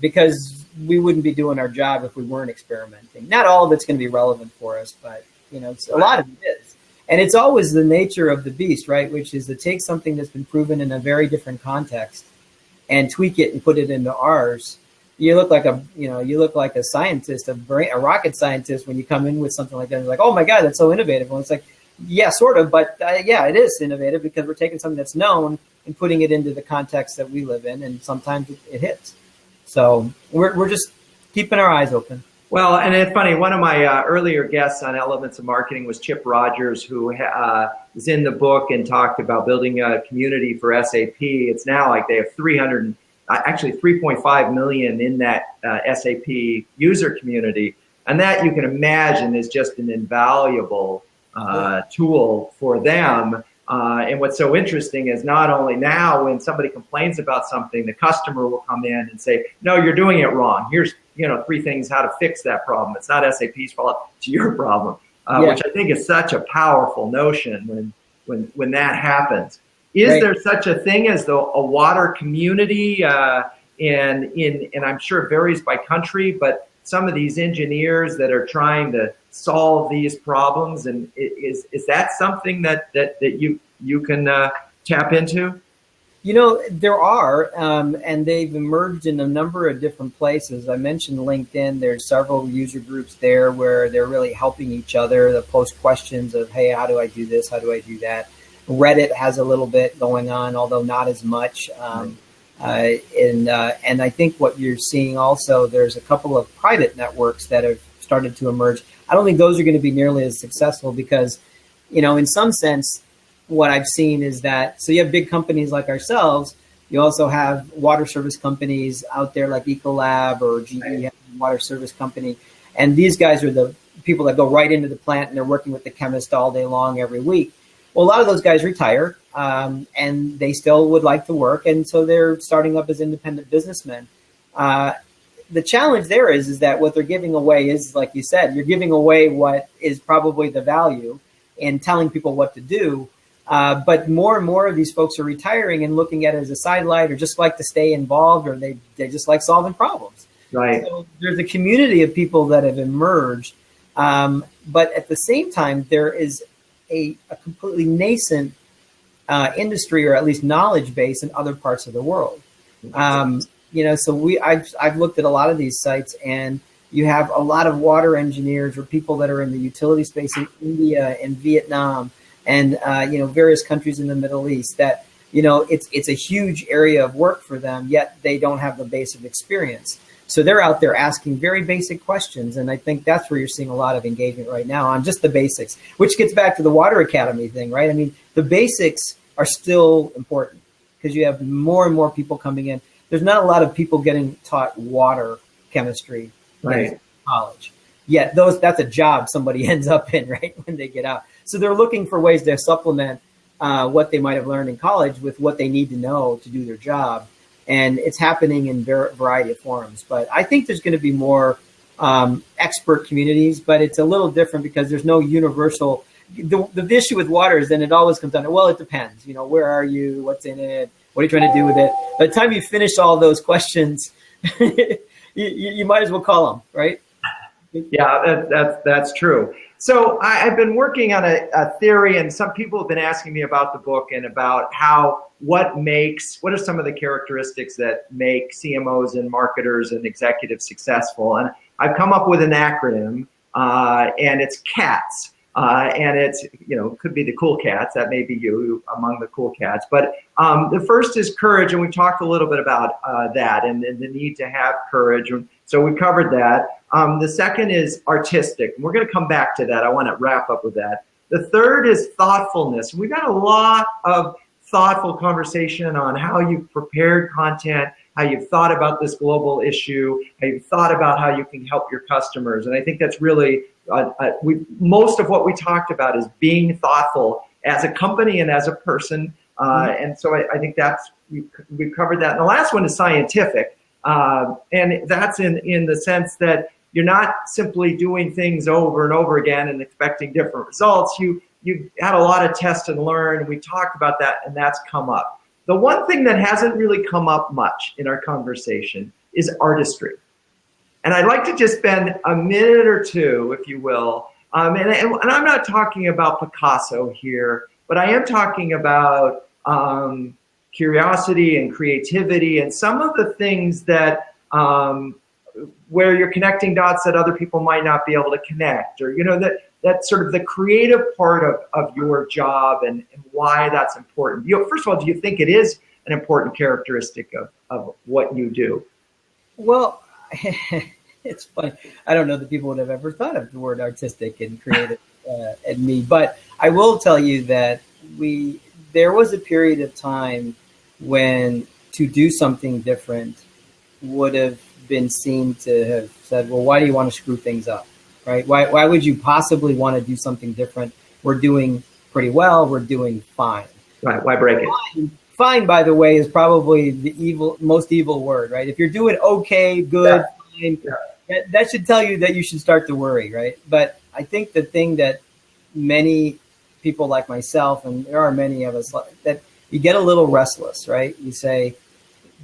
because we wouldn't be doing our job if we weren't experimenting. Not all of it's going to be relevant for us, but a lot of it is. And it's always the nature of the beast, right? Which is to take something that's been proven in a very different context and tweak it and put it into ours. You look like a scientist, a rocket scientist when you come in with something like that. You're like, oh my God, that's so innovative. And it's like, yeah, sort of, but yeah, it is innovative because we're taking something that's known and putting it into the context that we live in, and sometimes it hits. So we're just keeping our eyes open. Well, and it's funny, one of my earlier guests on Elements of Marketing was Chip Rogers, who is in the book and talked about building a community for SAP. It's now like they have 3.5 million in that SAP user community. And that, you can imagine, is just an invaluable tool for them. And what's so interesting is not only now when somebody complains about something, the customer will come in and say, no, you're doing it wrong. Here's 3 things how to fix that problem. It's not SAP's fault, it's your problem, which I think is such a powerful notion when that happens. Is there such a thing as a water community? And I'm sure it varies by country, but some of these engineers that are trying to solve these problems, and is that something that you can tap into? There are, and they've emerged in a number of different places. I mentioned LinkedIn. There's several user groups there where they're really helping each other. They post questions of, hey, how do I do this? How do I do that? Reddit has a little bit going on, although not as much. And I think what you're seeing also, there's a couple of private networks that have started to emerge. I don't think those are going to be nearly as successful because, in some sense, what I've seen is that, so you have big companies like ourselves, you also have water service companies out there like Ecolab or GE, has a water service company. And these guys are the people that go right into the plant and they're working with the chemist all day long every week. Well, a lot of those guys retire and they still would like to work. And so they're starting up as independent businessmen. The challenge there is that what they're giving away is, like you said, you're giving away what is probably the value in telling people what to do. But more and more of these folks are retiring and looking at it as a sidelight, or just like to stay involved, or they just like solving problems. Right. So there's a community of people that have emerged. But at the same time, there is a completely nascent industry, or at least knowledge base, in other parts of the world. So I've looked at a lot of these sites, and you have a lot of water engineers or people that are in the utility space in India and Vietnam, and various countries in the Middle East that, it's a huge area of work for them, yet they don't have the base of experience. So they're out there asking very basic questions. And I think that's where you're seeing a lot of engagement right now on just the basics, which gets back to the Water Academy thing, right? I mean, the basics are still important because you have more and more people coming in. There's not a lot of people getting taught water chemistry in college. Yet that's a job somebody ends up in, right, when they get out. So they're looking for ways to supplement what they might have learned in college with what they need to know to do their job. And it's happening in a variety of forums. But I think there's going to be more expert communities, but it's a little different because there's no universal. The issue with water is then it always comes down to, well, it depends. Where are you? What's in it? What are you trying to do with it? By the time you finish all those questions, you might as well call them, right? Yeah, that's true. So I've been working on a theory, and some people have been asking me about the book and about what are some of the characteristics that make CMOs and marketers and executives successful. And I've come up with an acronym, and it's CATS. And it's, could be the cool cats. That may be you among the cool cats. But the first is courage, and we talked a little bit about that and the need to have courage. So we covered that. The second is artistic, and we're going to come back to that. I want to wrap up with that. The third is thoughtfulness. We've got a lot of thoughtful conversation on how you've prepared content, how you've thought about this global issue, how you've thought about how you can help your customers. And I think that's really, most of what we talked about is being thoughtful as a company and as a person. And so I think we've covered that. And the last one is scientific. And that's in the sense that you're not simply doing things over and over again and expecting different results. You had a lot of test and learn, and we talked about that, and that's come up. The one thing that hasn't really come up much in our conversation is artistry. And I'd like to just spend a minute or two, if you will, and I'm not talking about Picasso here, but I am talking about curiosity and creativity and some of the things that where you're connecting dots that other people might not be able to connect, or that's sort of the creative part of your job and why that's important. First of all, do you think it is an important characteristic of what you do? Well, It's funny. I don't know that people would have ever thought of the word artistic and creative in me, but I will tell you that there was a period of time when to do something different would have been seen to have said, well, why do you want to screw things up, right? Why would you possibly want to do something different? We're doing pretty well. We're doing fine. Right. Why break it? Fine, by the way, is probably the most evil word, right? If you're doing okay, good, fine, that should tell you that you should start to worry, right? But I think the thing that many people like myself, and there are many of us, that you get a little restless, right? You say,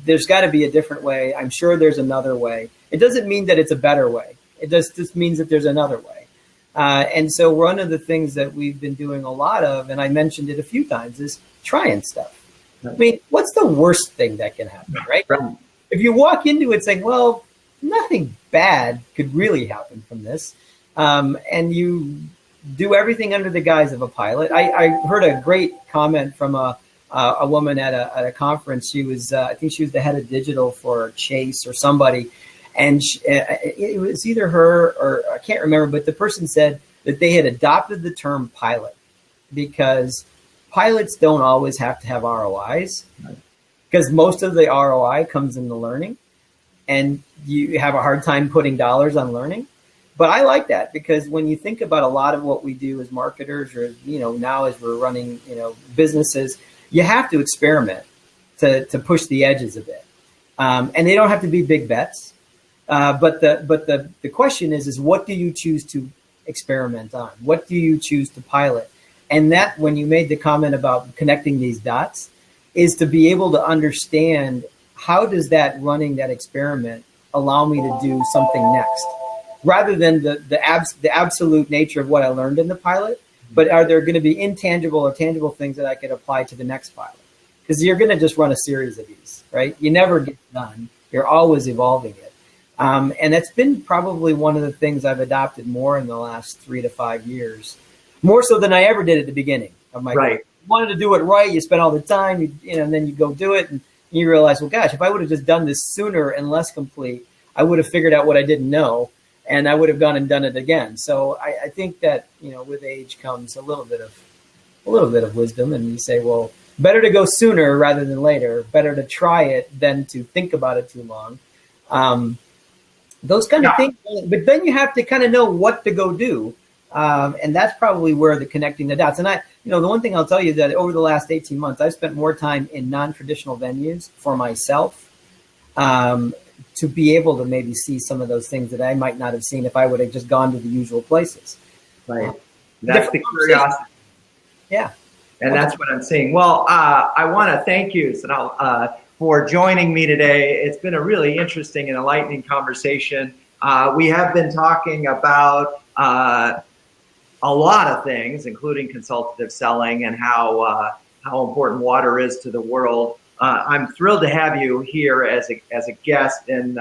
there's got to be a different way. I'm sure there's another way. It doesn't mean that it's a better way. It just means that there's another way. And so one of the things that we've been doing a lot of, and I mentioned it a few times, is trying stuff. I mean, what's the worst thing that can happen, right? If you walk into it saying, well, nothing bad could really happen from this, and you do everything under the guise of a pilot. I heard a great comment from a woman at a conference. She was, I think she was the head of digital for Chase or somebody, and it was either her or I can't remember, but the person said that they had adopted the term pilot because pilots don't always have to have ROIs, because most of the ROI comes in the learning, and you have a hard time putting dollars on learning. But I like that, because when you think about a lot of what we do as marketers, or now as we're running businesses, you have to experiment to push the edges a bit, and they don't have to be big bets. But the question is what do you choose to experiment on? What do you choose to pilot? And that, when you made the comment about connecting these dots, is to be able to understand, how does that running that experiment allow me to do something next, rather than the absolute nature of what I learned in the pilot. But are there going to be intangible or tangible things that I could apply to the next pilot? Because you're going to just run a series of these, right? You never get done. You're always evolving it. And that's been probably one of the things I've adopted more in the last 3 to 5 years, more so than I ever did at the beginning of my career. You wanted to do it right. You spent all the time, and then you go do it, and you realize, well, gosh, if I would have just done this sooner and less complete, I would have figured out what I didn't know, and I would have gone and done it again. So I think that with age comes a little bit of wisdom, and you say, well, better to go sooner rather than later. Better to try it than to think about it too long. Those kind of things. But then you have to kind of know what to go do. And that's probably where the connecting the dots. And the one thing I'll tell you is that over the last 18 months, I've spent more time in non-traditional venues for myself, to be able to maybe see some of those things that I might not have seen if I would have just gone to the usual places. Right. That's the curiosity. Yeah. And that's what I'm seeing. Well, I want to thank you, Snehal, for joining me today. It's been a really interesting and enlightening conversation. We have been talking about a lot of things, including consultative selling and how important water is to the world. I'm thrilled to have you here as a guest, and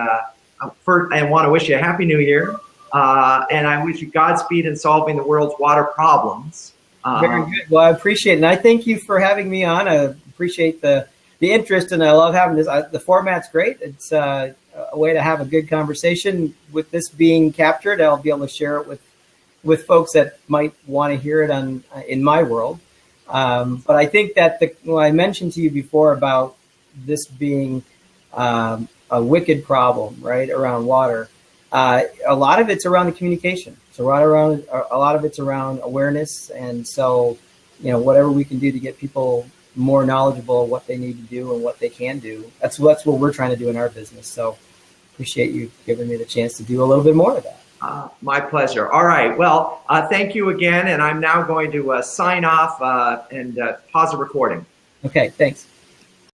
first, I want to wish you a happy New Year, and I wish you Godspeed in solving the world's water problems. Very good. Well, I appreciate it, and I thank you for having me on. I appreciate the interest, and I love having this. The format's great. It's a way to have a good conversation. With this being captured, I'll be able to share it with folks that might want to hear it in my world. But I think that I mentioned to you before about this being a wicked problem, right, around water. A lot of it's around the communication. So a lot of it's around awareness. And so, whatever we can do to get people more knowledgeable of what they need to do and what they can do, that's what we're trying to do in our business. So appreciate you giving me the chance to do a little bit more of that. My pleasure. All right. Well, thank you again. And I'm now going to sign off and pause the recording. Okay. Thanks.